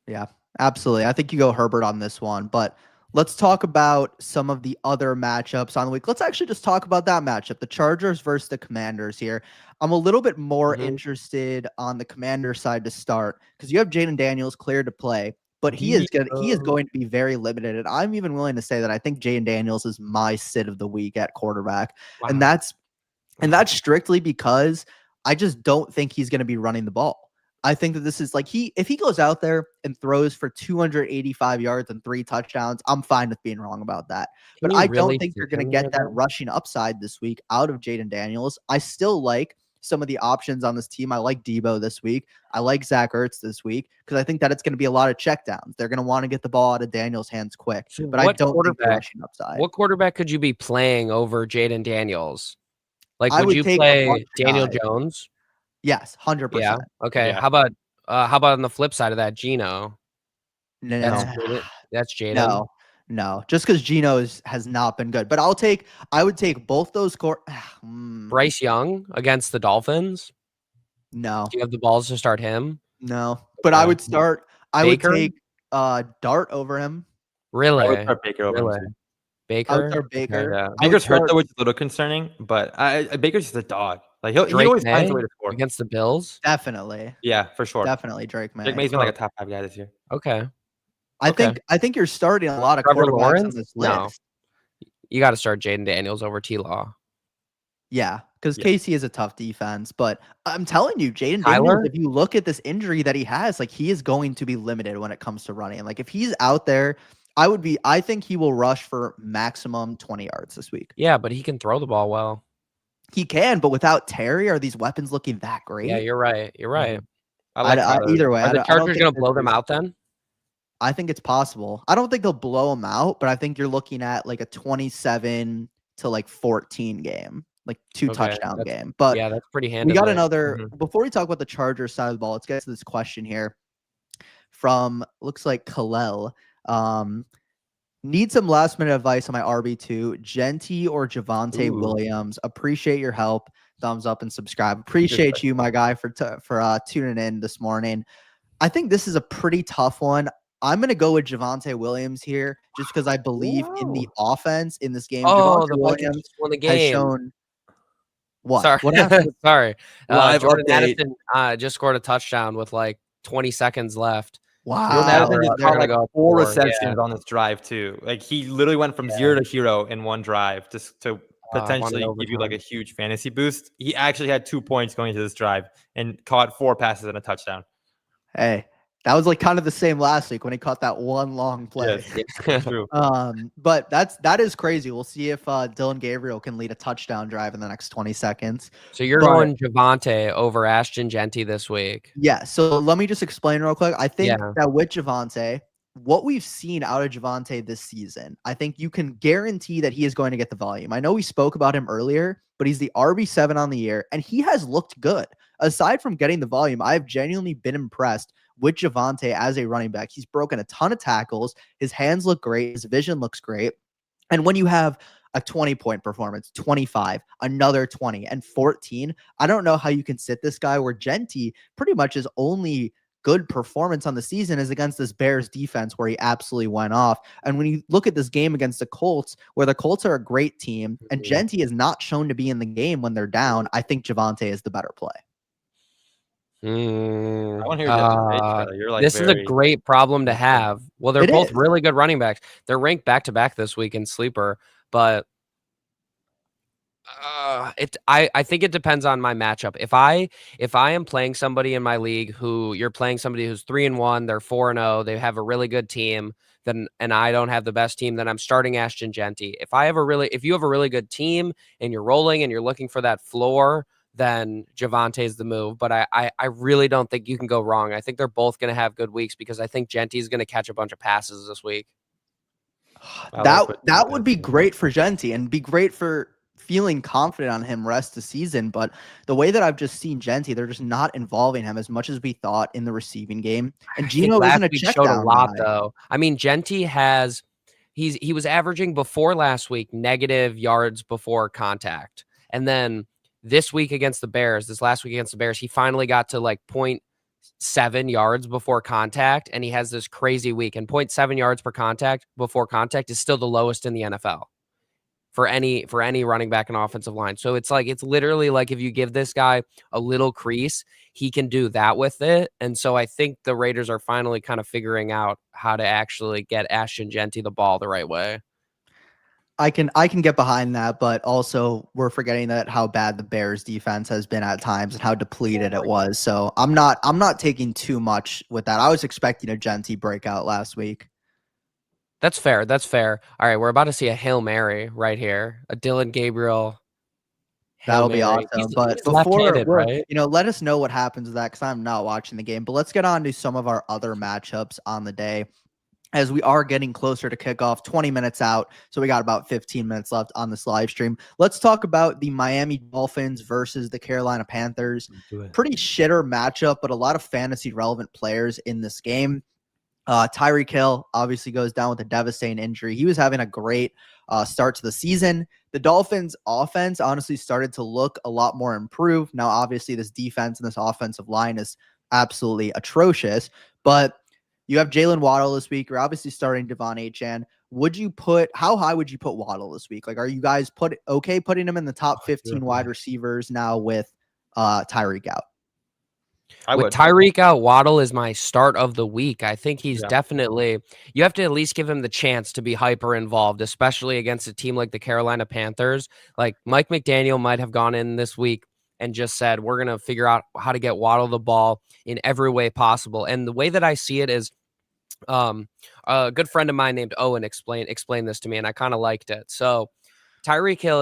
Yeah, absolutely. I think you go Herbert on this one, but let's talk about some of the other matchups on the week. Let's actually just talk about that matchup, the Chargers versus the Commanders here. I'm a little bit more interested on the Commander side to start because you have Jaden Daniels cleared to play, but he is going to be very limited. And I'm even willing to say that I think Jaden Daniels is my sit of the week at quarterback. Wow. And that's strictly because I just don't think he's going to be running the ball. I think that this is like if he goes out there and throws for 285 yards and 3 touchdowns, I'm fine with being wrong about that. Can But you I really don't think see you're going to him get there, that though? rushing upside this week out of Jaden Daniels. I still like some of the options on this team. I like Debo this week. I like Zach Ertz this week because I think that it's going to be a lot of checkdowns. They're going to want to get the ball out of Daniels' hands quick. So But I don't think the rushing upside. What quarterback could you be playing over Jaden Daniels? Like, I would would you take a bunch play of Daniel guys. Jones? Yes, 100%. Yeah. Okay. Yeah. How about on the flip side of that, Geno? That's No. Jaden. That's Jaden. No, just because Geno has not been good. But I would take both those Bryce Young against the Dolphins. No, Do you have the balls to start him? no. But I would Baker? take Dart over him. Really? I would start Baker over him Really? too. Baker? I would start Baker. Yeah, I would Baker's hurt start though, which is a little concerning. But Baker's just a dog. Like he Drake always finds May a way to score. against the Bills? definitely Yeah, for sure. Drake May. Drake May's been like a top 5 guy this year. Okay. I Okay. think you're starting a lot of Trevor quarterbacks Lawrence? on this No. list. You got to start Jaden Daniels over T-Law. Yeah, because Yeah. KC is a tough defense. But I'm telling you, Jaden Tyler? Daniels, if you look at this injury that he has, like he is going to be limited when it comes to running. Like if he's out there, I think he will rush for maximum 20 yards this week. Yeah, but he can throw the ball well. He can, but without Terry, are these weapons looking that great? Yeah, you're right. You're right. I like either way. Are the I don't Chargers think going to blow there's them out then? I think it's possible. I don't think they'll blow them out, but I think you're looking at like a 27 to like 14 game, like 2 touchdown game. But yeah, that's pretty we handily. got another. Before we talk about the Chargers side of the ball, let's get to this question here from looks like Kalel. Need some last minute advice on my RB2, Genty or Javonte Williams. Appreciate your help. Thumbs up and subscribe. Appreciate you, my guy, for tuning in this morning. I think this is a pretty tough one. I'm going to go with Javonte Williams here just because I believe in the offense in this game. Oh, Javonte the Vikings Williams just won the has game. shown what? Sorry. What happened? Sorry. Live Jordan update. Addison just scored a touchdown with like 20 seconds left. Wow. Jordan Addison just they're caught gonna like go 4 for, receptions on this drive too. Like he literally went from 0 to hero in one drive just to potentially give you like a huge fantasy boost. He actually had 2 points going into this drive and caught 4 passes and a touchdown. Hey, that was like kind of the same last week when he caught that one long play. Yes, true. But that is crazy. We'll see if Dylan Gabriel can lead a touchdown drive in the next 20 seconds. So you're going Javonte over Ashton Genty this week. Yeah. So let me just explain real quick. I think Yeah. that with Javonte, what we've seen out of Javonte this season, I think you can guarantee that he is going to get the volume. I know we spoke about him earlier, but he's the RB7 on the year, and he has looked good. Aside from getting the volume, I've genuinely been impressed with Javonte as a running back. He's broken a ton of tackles. His hands look great. His vision looks great. And when you have a 20-point performance, 25, another 20, and 14, I don't know how you can sit this guy where Genty pretty much his only good performance on the season is against this Bears defense where he absolutely went off. And when you look at this game against the Colts, where the Colts are a great team and Genty is not shown to be in the game when they're down, I think Javonte is the better play. I want to hear you. You're like this is a great problem to have. Well, they're both really good running backs. They're ranked back-to-back this week in Sleeper, but I think it depends on my matchup. If I am playing somebody in my league you're playing somebody who's 3-1, they're 4-0, they have a really good team, and I don't have the best team, then I'm starting Ashton Genty. If you have a really good team and you're rolling and you're looking for that floor, then Javonte is the move. But I really don't think you can go wrong. I think they're both going to have good weeks because I think Genty is going to catch a bunch of passes this week. That would be great for Genty and be great for feeling confident on him rest of the season. But the way that I've just seen Genty, they're just not involving him as much as we thought in the receiving game. And Geno isn't a check down a lot, though. I mean, Genty has he was averaging before last week negative yards before contact. And then this week against the Bears, this last week against the Bears, he finally got to like 0.7 yards before contact, and he has this crazy week. And 0.7 yards per contact before contact is still the lowest in the NFL for any running back and offensive line. So it's literally like if you give this guy a little crease, he can do that with it. And so I think the Raiders are finally kind of figuring out how to actually get Ashton Genty the ball the right way. I can get behind that, but also we're forgetting that how bad the Bears defense has been at times and how depleted it was. So I'm not taking too much with that. I was expecting a Genty breakout last week. That's fair. All right, we're about to see a Hail Mary right here. A Dylan Gabriel. That'll be awesome. But before, right? Let us know what happens with that because I'm not watching the game. But let's get on to some of our other matchups on the day as we are getting closer to kickoff, 20 minutes out. So we got about 15 minutes left on this live stream. Let's talk about the Miami Dolphins versus the Carolina Panthers. Pretty shitter matchup, but a lot of fantasy relevant players in this game. Tyreek Hill obviously goes down with a devastating injury. He was having a great start to the season. The Dolphins offense honestly started to look a lot more improved. Now, obviously, this defense and this offensive line is absolutely atrocious, but you have Jalen Waddle this week. You're obviously starting Devon Achane. How high would you put Waddle this week? Like, are you guys putting him in the top 15 wide receivers now with Tyreek out? With Tyreek out, Waddle is my start of the week. I think he's definitely, you have to at least give him the chance to be hyper involved, especially against a team like the Carolina Panthers. Like Mike McDaniel might have gone in this week and just said, we're going to figure out how to get Waddle the ball in every way possible. And the way that I see it is a good friend of mine named Owen explained this to me, and I kind of liked it. So Tyreek Hill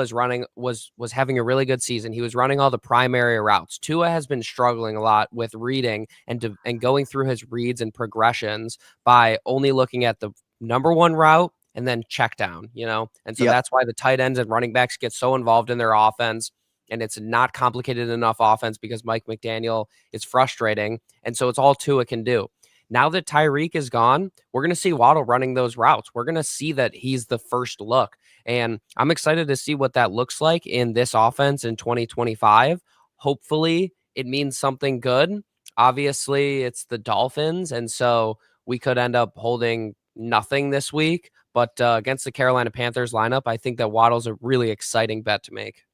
was having a really good season. He was running all the primary routes. Tua has been struggling a lot with reading and going through his reads and progressions by only looking at the number one route and then check down, And so that's why the tight ends and running backs get so involved in their offense. And it's not complicated enough offense because Mike McDaniel is frustrating. And so it's all Tua can do. Now that Tyreek is gone, we're going to see Waddle running those routes. We're going to see that he's the first look. And I'm excited to see what that looks like in this offense in 2025. Hopefully, it means something good. Obviously, it's the Dolphins, and so we could end up holding nothing this week. But against the Carolina Panthers lineup, I think that Waddle's a really exciting bet to make.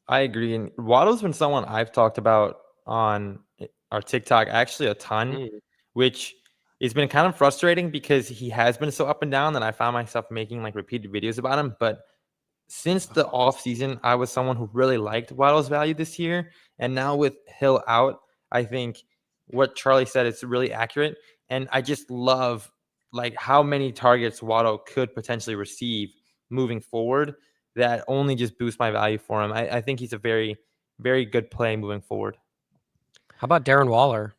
I agree. And Waddle's been someone I've talked about on our TikTok actually a ton, which it's been kind of frustrating because he has been so up and down that I found myself making like repeated videos about him. But since the offseason, I was someone who really liked Waddle's value this year. And now with Hill out, I think what Charlie said is really accurate. And I just love like how many targets Waddle could potentially receive moving forward. That only just boosts my value for him. I think he's a very, very good play moving forward. How about Darren Waller?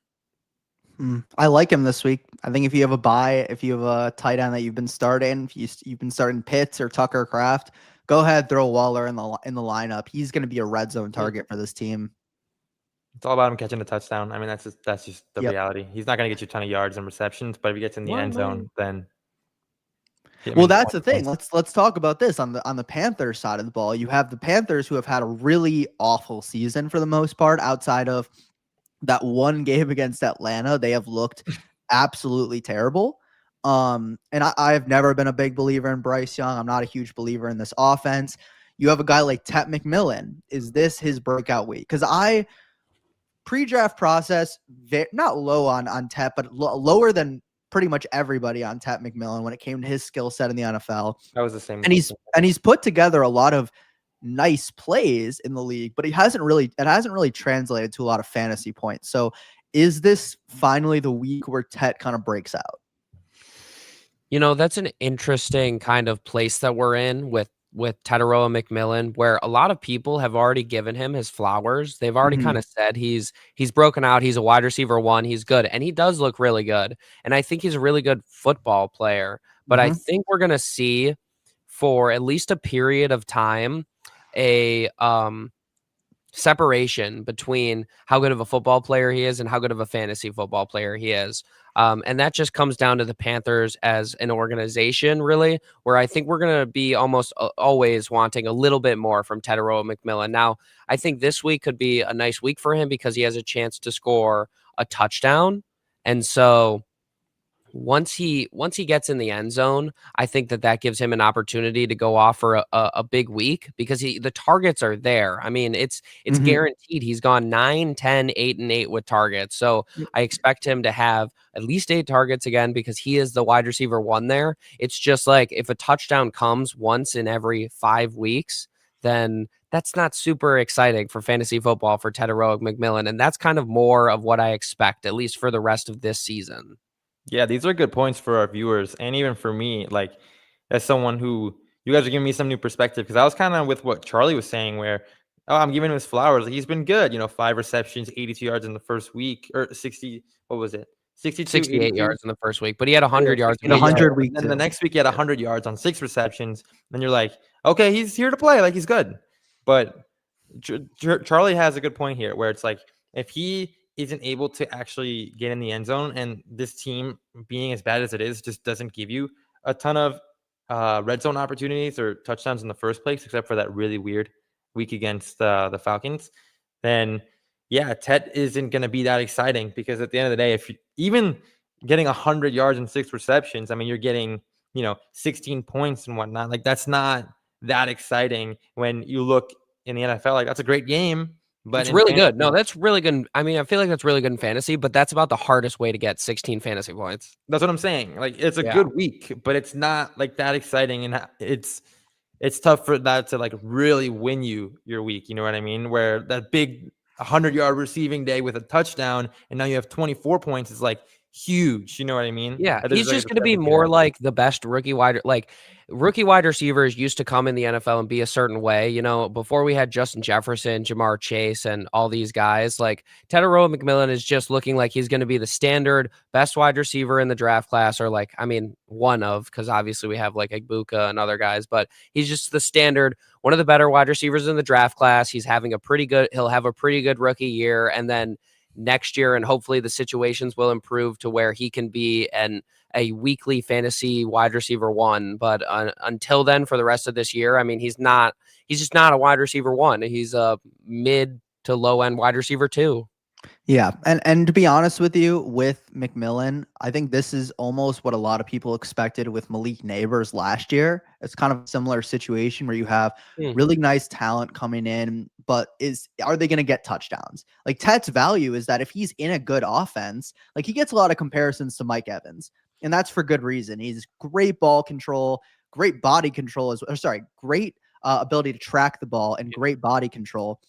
I like him this week. I think if you have a bye, if you have a tight end that you've been starting, if you've been starting Pitts or Tucker Kraft, go ahead, throw Waller in the lineup. He's going to be a red zone target for this team. It's all about him catching a touchdown. I mean, that's just the reality. He's not going to get you a ton of yards and receptions, but if he gets in the end zone, then. Well, that's the thing. Let's talk about this on the Panthers side of the ball. You have the Panthers who have had a really awful season for the most part. Outside of that one game against Atlanta, they have looked absolutely terrible. And I've never been a big believer in Bryce Young. I'm not a huge believer in this offense. You have a guy like Tet McMillan. Is this his breakout week? Because pre-draft process, not low on Tet, but lower than pretty much everybody on Tet McMillan when it came to his skill set in the NFL. That was the same. And he's put together a lot of nice plays in the league, but it hasn't really translated to a lot of fantasy points. So is this finally the week where Tet kind of breaks out? That's an interesting kind of place that we're in with Teteroa McMillan, where a lot of people have already given him his flowers. They've already kind of said he's broken out. He's a wide receiver one. He's good. And he does look really good. And I think he's a really good football player. But I think we're going to see for at least a period of time a separation between how good of a football player he is and how good of a fantasy football player he is. And that just comes down to the Panthers as an organization, really, where I think we're going to be almost always wanting a little bit more from Teteroa McMillan. Now, I think this week could be a nice week for him because he has a chance to score a touchdown. And so once he gets in the end zone, I think that gives him an opportunity to go off for a big week because the targets are there. I mean, it's guaranteed. He's gone 9, 10, 8, and 8 with targets. So I expect him to have at least 8 targets again because he is the wide receiver 1 there. It's just like if a touchdown comes once in every 5 weeks, then that's not super exciting for fantasy football for Teteroa McMillan. And that's kind of more of what I expect, at least for the rest of this season. Yeah, these are good points for our viewers and even for me, like as someone who you guys are giving me some new perspective because I was kind of with what Charlie was saying where, oh, I'm giving him his flowers. He's been good, 5 receptions, 82 yards in the first week or 60. What was it? 62, 68 82? yards in the first week, but he had 100 yards. In 100 week. And then the next week he had 100 yards on 6 receptions. Then you're like, okay, he's here to play. Like he's good. But Charlie has a good point here where it's like if he isn't able to actually get in the end zone and this team being as bad as it is just doesn't give you a ton of red zone opportunities or touchdowns in the first place, except for that really weird week against the Falcons, then yeah, Tet isn't going to be that exciting because at the end of the day, if you, even getting 100 yards and 6 receptions, I mean, you're getting, 16 points and whatnot. Like that's not that exciting when you look in the NFL. Like that's a great game. But it's really good. No, that's really good. I mean, I feel like that's really good in fantasy, but that's about the hardest way to get 16 fantasy points. That's what I'm saying. Like it's a good week, but it's not like that exciting, and it's tough for that to like really win you your week. You know what I mean? Where that big 100-yard receiving day with a touchdown, and now you have 24 points is like huge. You know what I mean? Yeah, he's just going to be more like the best rookie wide receivers used to come in the NFL and be a certain way. Before we had Justin Jefferson, Jamar Chase, and all these guys, like Teteroa McMillan is just looking like he's going to be the standard best wide receiver in the draft class, or one of, because obviously we have like Igbuka and other guys, but he's just the standard, one of the better wide receivers in the draft class. He'll have a pretty good rookie year, and then next year, and hopefully the situations will improve to where he can be a weekly fantasy wide receiver 1. But until then, for the rest of this year, I mean, he's just not a wide receiver 1. He's a mid to low end wide receiver 2. Yeah. And to be honest with you, with McMillan, I think this is almost what a lot of people expected with Malik Neighbors last year. It's kind of a similar situation where you have really nice talent coming in, but are they going to get touchdowns? Like Ted's value is that if he's in a good offense, like he gets a lot of comparisons to Mike Evans, and that's for good reason. He's great ball control, great body control, great ability to track the ball and great body control.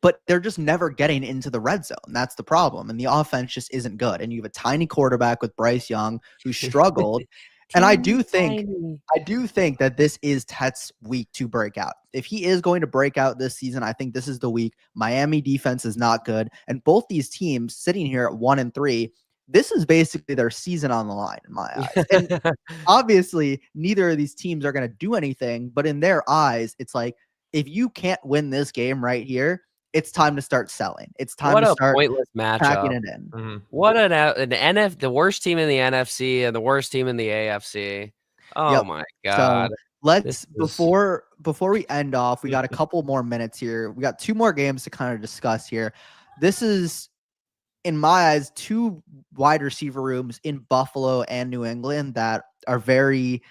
But they're just never getting into the red zone. That's the problem. And the offense just isn't good. And you have a tiny quarterback with Bryce Young who struggled. And I do think that this is Tet's week to break out. If he is going to break out this season, I think this is the week. Miami defense is not good. And both these teams sitting here at 1-3, this is basically their season on the line in my eyes. And obviously, neither of these teams are going to do anything. But in their eyes, it's like, if you can't win this game right here, it's time to start selling. It's time to start pointless matchup. Packing it in. Mm-hmm. What the worst team in the NFC and the worst team in the AFC. Oh my God. So let's before we end off, we got a couple more minutes here. We got 2 more games to kind of discuss here. This is, in my eyes, 2 wide receiver rooms in Buffalo and New England that are very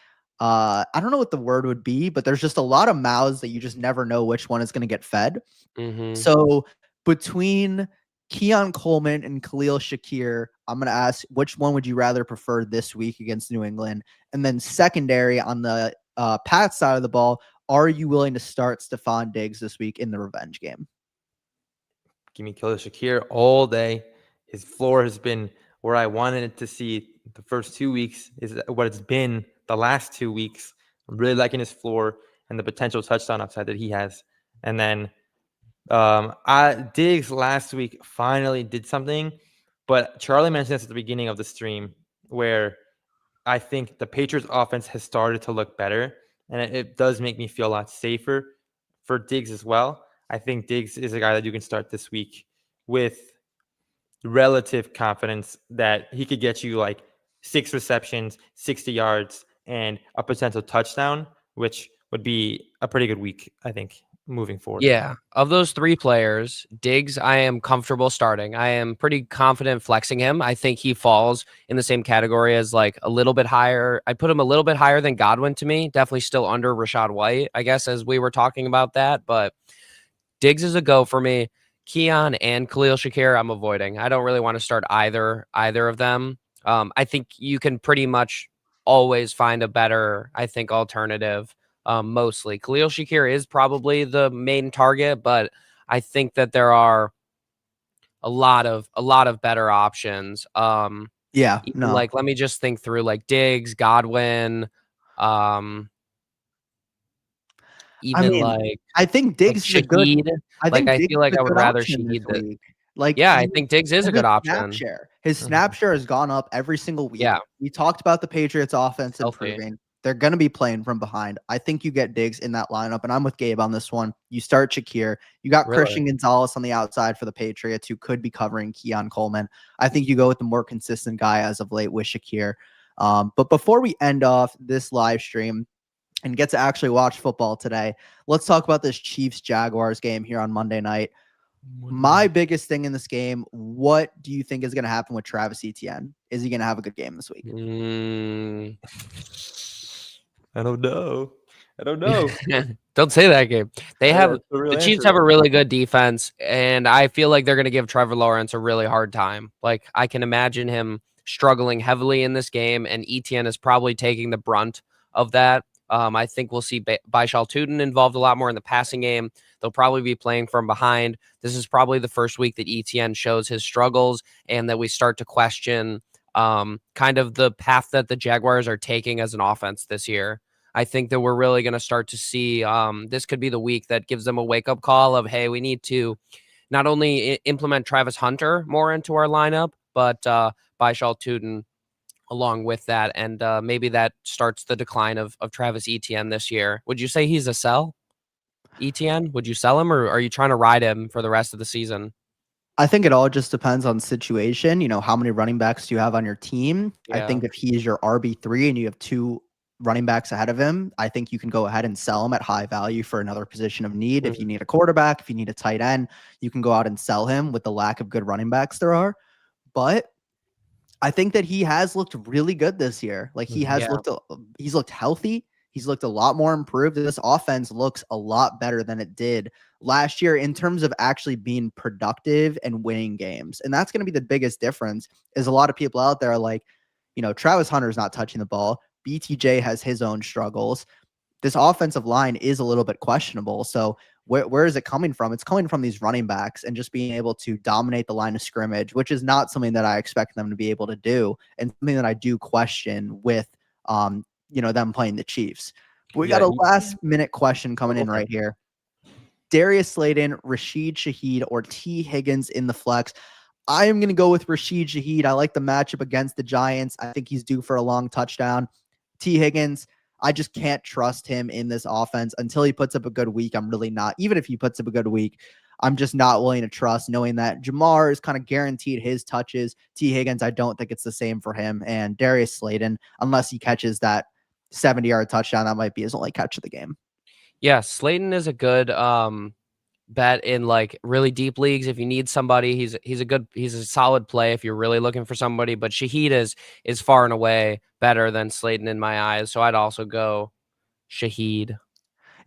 I don't know what the word would be, but there's just a lot of mouths that you just never know which one is going to get fed. Mm-hmm. So between Keon Coleman and Khalil Shakir, I'm going to ask, which one would you rather prefer this week against New England? And then secondary on the Pats side of the ball, are you willing to start Stephon Diggs this week in the revenge game? Give me Khalil Shakir all day. His floor has been where I wanted it to see the first 2 weeks, is what it's been the last 2 weeks. I'm really liking his floor and the potential touchdown upside that he has. And then Diggs last week finally did something, but Charlie mentioned this at the beginning of the stream where I think the Patriots offense has started to look better, and it does make me feel a lot safer for Diggs as well. I think Diggs is a guy that you can start this week with relative confidence that he could get you like 6 receptions, 60 yards, and a potential touchdown, which would be a pretty good week, I think, moving forward. Yeah. Of those 3 players, Diggs, I am comfortable starting. I am pretty confident flexing him. I think he falls in the same category as like a little bit higher. I'd put him a little bit higher than Godwin to me. Definitely still under Rashad White, I guess, as we were talking about that. But Diggs is a go for me. Keon and Khalil Shakir, I'm avoiding. I don't really want to start either of them. I think you can pretty much always find a better, I think, alternative. Mostly Khalil Shakir is probably the main target, but I think that there are a lot of better options. Yeah, Even no. like let me just think through like Diggs, Godwin, I even mean, like I think Diggs is a good. Shaheed. I Like think I Diggs feel is like a I would good rather option this Shaheed that. week. Like Yeah, I think Diggs is a good his snap option. share. His snap share has gone up every single week. Yeah. We talked about the Patriots offense Healthy. improving. They're going to be playing from behind. I think you get Diggs in that lineup, and I'm with Gabe on this one. You start Shakir. You got Really? Christian Gonzalez on the outside for the Patriots, who could be covering Keon Coleman. I think you go with the more consistent guy as of late with Shakir. But before we end off this live stream and get to actually watch football today, let's talk about this Chiefs-Jaguars game here on Monday night. My biggest thing in this game, what do you think is going to happen with Travis Etienne? Is he going to have a good game this week? I don't know. Don't say that, Gabe. The Chiefs have a really good defense, and I feel like they're going to give Trevor Lawrence a really hard time. Like I can imagine him struggling heavily in this game, and Etienne is probably taking the brunt of that. I think we'll see Baishal Tootin involved a lot more in the passing game. They'll probably be playing from behind. This is probably the first week that Etienne shows his struggles and that we start to question kind of the path that the Jaguars are taking as an offense this year. I think that we're really going to start to see this could be the week that gives them a wake-up call of, hey, we need to not only implement Travis Hunter more into our lineup, but Baishal Tootin along with that, and maybe that starts the decline of Travis Etienne this year. Would you say he's a sell, Etienne? Would you sell him, or are you trying to ride him for the rest of the season? I think it all just depends on the situation. How many running backs do you have on your team? Yeah. I think if he is your RB3 and you have 2 running backs ahead of him, I think you can go ahead and sell him at high value for another position of need. If you need a quarterback, if you need a tight end, you can go out and sell him with the lack of good running backs there are. But I think that he has looked really good this year. Like he has he's looked healthy. He's looked a lot more improved. This offense looks a lot better than it did last year in terms of actually being productive and winning games. And that's going to be the biggest difference is a lot of people out there are like, Travis Hunter's not touching the ball. BTJ has his own struggles. This offensive line is a little bit questionable. So where is it coming from? It's coming from these running backs and just being able to dominate the line of scrimmage, which is not something that I expect them to be able to do, and something that I do question with them playing the Chiefs. We got a last minute question coming in right here. Darius Slayton, Rashid Shaheed, or T. Higgins in the flex. I am going to go with Rashid Shaheed. I like the matchup against the Giants. I think he's due for a long touchdown. T. Higgins, I just can't trust him in this offense until he puts up a good week. I'm really not. Even if he puts up a good week, I'm just not willing to trust, knowing that Jamar is kind of guaranteed his touches. T. Higgins, I don't think it's the same for him. And Darius Slayton, unless he catches that 70-yard touchdown, that might be his only catch of the game. Yeah, Slayton is a good bet in like really deep leagues. If you need somebody, he's a solid play if you're really looking for somebody. But Shaheed is far and away better than Slayton in my eyes. So I'd also go Shaheed.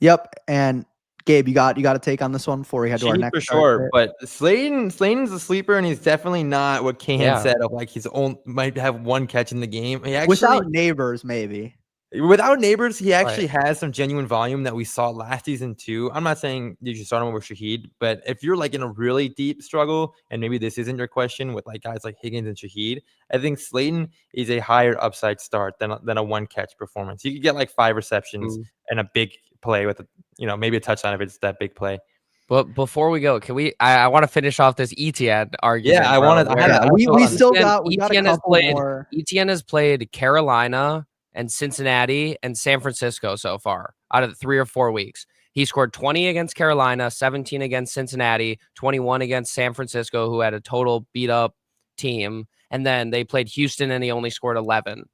Yep. And Gabe, you got to take on this one before we head to our next for sure. But Slayton's a sleeper, and he's definitely not what Kahan said of like his own might have one catch in the game. He actually, without Neighbors, maybe. Without Neighbors, he actually has some genuine volume that we saw last season too. I'm not saying you should start him over Shaheed, but if you're like in a really deep struggle, and maybe this isn't your question with like guys like Higgins and Shaheed, I think Slayton is a higher upside start than a one catch performance. You could get like 5 receptions and a big play with maybe a touchdown if it's that big play. But before we go, can we? I want to finish off this Etienne argument. Yeah, I wanted. We still got a couple more. Etienne has played Carolina and Cincinnati and San Francisco so far out of the 3 or 4 weeks. He scored 20 against Carolina, 17 against Cincinnati, 21 against San Francisco, who had a total beat up team, and then they played Houston and he only scored 11.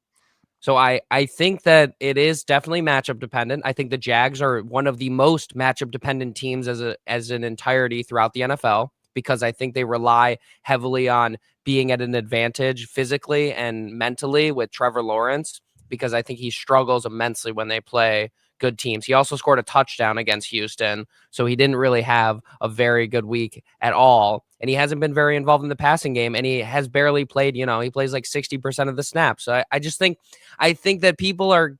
So I think that it is definitely matchup dependent. I think the Jags are one of the most matchup dependent teams as an entirety throughout the NFL, because I think they rely heavily on being at an advantage physically and mentally with Trevor Lawrence, because I think he struggles immensely when they play good teams. He also scored a touchdown against Houston, so he didn't really have a very good week at all. And he hasn't been very involved in the passing game, and he has barely played, he plays like 60% of the snaps. So I think that people are,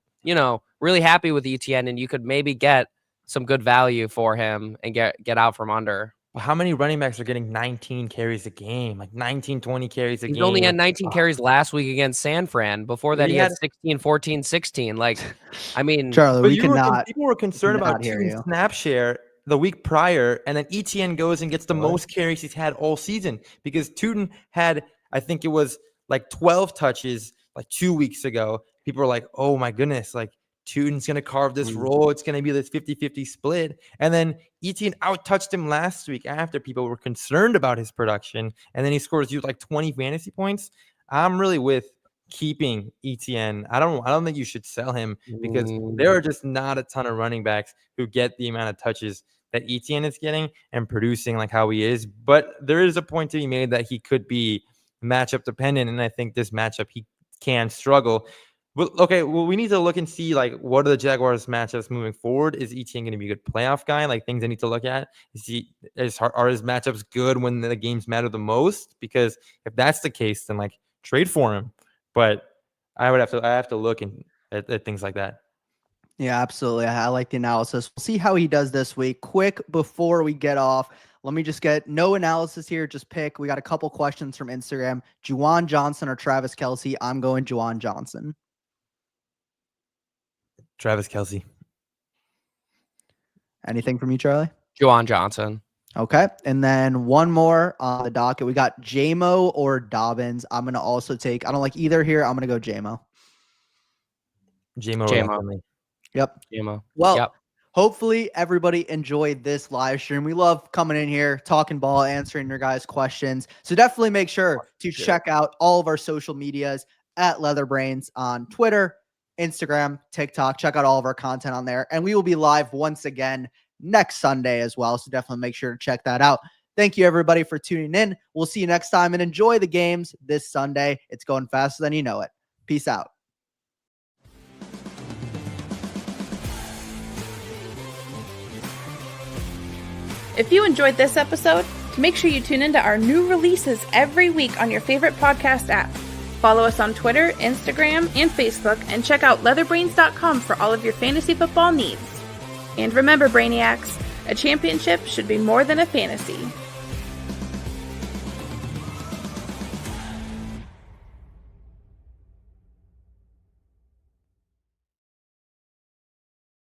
really happy with ETN, and you could maybe get some good value for him and get out from under. How many running backs are getting 19 carries a game? Like 19, 20 carries a game. He only had 19 carries last week against San Fran. Before that, he had 16, 14, 16. Like, I mean, Charlie, people were concerned about Tune's snap share the week prior, and then ETN goes and gets the most carries he's had all season, because Tune had, I think it was like 12 touches like 2 weeks ago. People were like, oh my goodness, like Tune's going to carve this role. It's going to be this 50-50 split. And then ETN out-touched him last week after people were concerned about his production. And then he scores you like 20 fantasy points. I'm really with keeping ETN. I don't think you should sell him, because there are just not a ton of running backs who get the amount of touches that ETN is getting and producing like how he is. But there is a point to be made that he could be matchup dependent. And I think this matchup, he can struggle. Well, okay, well, we need to look and see, like, what are the Jaguars matchups moving forward? Is ETN going to be a good playoff guy? Like, things I need to look at. Are his matchups good when the games matter the most? Because if that's the case, then, like, trade for him. But I have to look at things like that. Yeah, absolutely. I like the analysis. We'll see how he does this week. Quick, before we get off, let me just get no analysis here. Just pick. We got a couple questions from Instagram. Juwan Johnson or Travis Kelce? I'm going Juwan Johnson. Travis Kelce. Anything from you, Charlie? Juwan Johnson. Okay. And then one more on the docket. We got JMO or Dobbins. I'm going to also take, I don't like either here. I'm going to go JMO. JMO. Yep. JMO. Well, yep. Hopefully everybody enjoyed this live stream. We love coming in here, talking ball, answering your guys' questions. So definitely make sure to check out all of our social medias at Leatherbrains on Twitter, Instagram, TikTok. Check out all of our content on there. And we will be live once again next Sunday as well. So definitely make sure to check that out. Thank you, everybody, for tuning in. We'll see you next time, and enjoy the games this Sunday. It's going faster than you know it. Peace out. If you enjoyed this episode, make sure you tune into our new releases every week on your favorite podcast app. Follow us on Twitter, Instagram, and Facebook, and check out leatherbrains.com for all of your fantasy football needs. And remember, Brainiacs, a championship should be more than a fantasy.